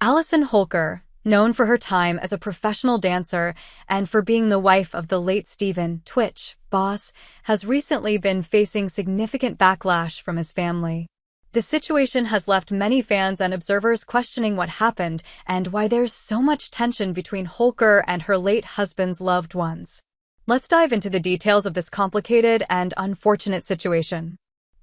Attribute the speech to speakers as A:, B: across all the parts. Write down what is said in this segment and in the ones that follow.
A: Allison Holker, known for her time as a professional dancer and for being the wife of the late tWitch boss, has recently been facing significant backlash from his family. The situation has left many fans and observers questioning what happened and why there's so much tension between Holker and her late husband's loved ones. Let's dive into the details of this complicated and unfortunate situation.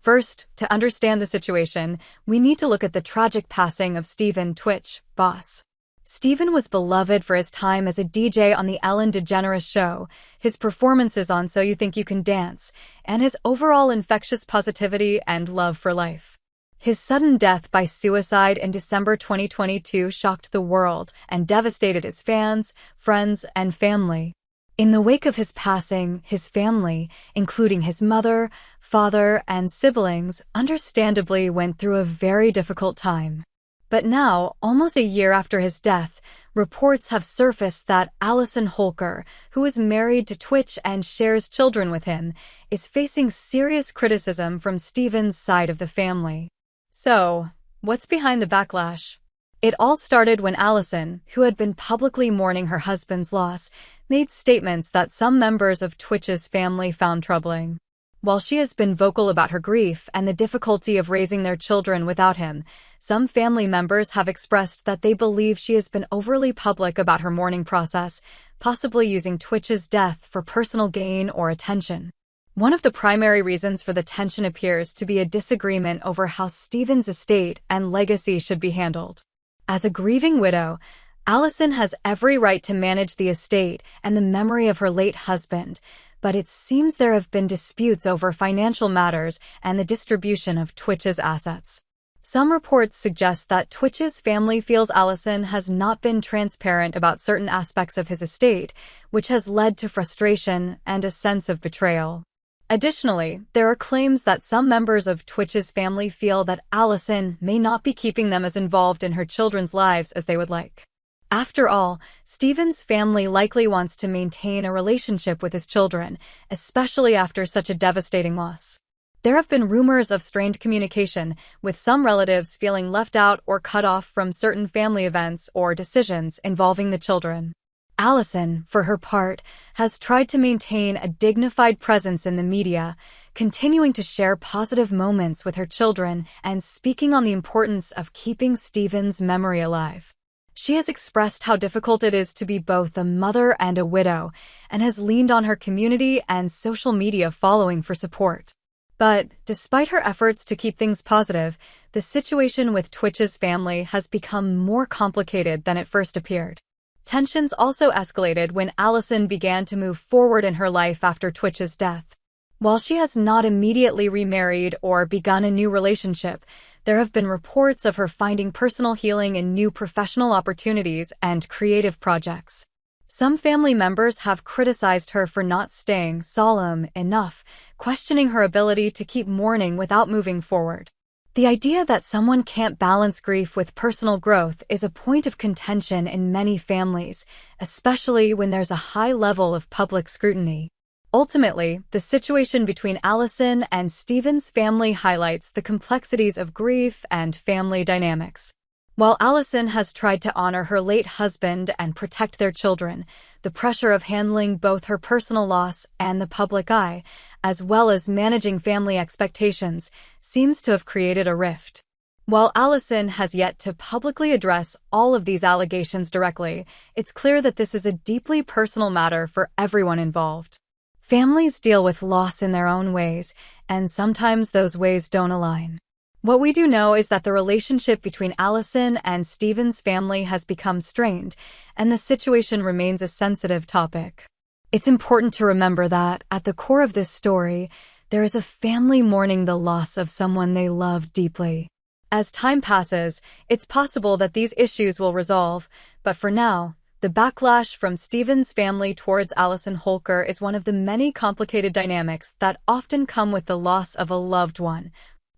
A: First, to understand the situation, we need to look at the tragic passing of tWitch boss. Stephen was beloved for his time as a DJ on The Ellen DeGeneres Show, his performances on So You Think You Can Dance, and his overall infectious positivity and love for life. His sudden death by suicide in December 2022 shocked the world and devastated his fans, friends, and family. In the wake of his passing, his family, including his mother, father, and siblings, understandably went through a very difficult time. But now, almost a year after his death, reports have surfaced that Allison Holker, who is married to tWitch and shares children with him, is facing serious criticism from Stephen's side of the family. So, what's behind the backlash? It all started when Allison, who had been publicly mourning her husband's loss, made statements that some members of tWitch's family found troubling. While she has been vocal about her grief and the difficulty of raising their children without him, some family members have expressed that they believe she has been overly public about her mourning process, possibly using tWitch's death for personal gain or attention. One of the primary reasons for the tension appears to be a disagreement over how Stephen's estate and legacy should be handled. As a grieving widow, Allison has every right to manage the estate and the memory of her late husband, but it seems there have been disputes over financial matters and the distribution of tWitch's assets. Some reports suggest that tWitch's family feels Allison has not been transparent about certain aspects of his estate, which has led to frustration and a sense of betrayal. Additionally, there are claims that some members of tWitch's family feel that Allison may not be keeping them as involved in her children's lives as they would like. After all, Stephen's family likely wants to maintain a relationship with his children, especially after such a devastating loss. There have been rumors of strained communication, with some relatives feeling left out or cut off from certain family events or decisions involving the children. Allison, for her part, has tried to maintain a dignified presence in the media, continuing to share positive moments with her children and speaking on the importance of keeping Stephen's memory alive. She has expressed how difficult it is to be both a mother and a widow, and has leaned on her community and social media following for support. But, despite her efforts to keep things positive, the situation with tWitch's family has become more complicated than it first appeared. Tensions also escalated when Allison began to move forward in her life after tWitch's death. While she has not immediately remarried or begun a new relationship, there have been reports of her finding personal healing in new professional opportunities and creative projects. Some family members have criticized her for not staying solemn enough, questioning her ability to keep mourning without moving forward. The idea that someone can't balance grief with personal growth is a point of contention in many families, especially when there's a high level of public scrutiny. Ultimately, the situation between Allison and Stephen's family highlights the complexities of grief and family dynamics. While Allison has tried to honor her late husband and protect their children, the pressure of handling both her personal loss and the public eye, as well as managing family expectations, seems to have created a rift. While Allison has yet to publicly address all of these allegations directly, it's clear that this is a deeply personal matter for everyone involved. Families deal with loss in their own ways, and sometimes those ways don't align. What we do know is that the relationship between Allison and Stephen's family has become strained, and the situation remains a sensitive topic. It's important to remember that, at the core of this story, there is a family mourning the loss of someone they love deeply. As time passes, it's possible that these issues will resolve, but for now, the backlash from Stephen's family towards Allison Holker is one of the many complicated dynamics that often come with the loss of a loved one,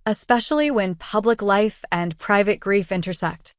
A: especially when public life and private grief intersect.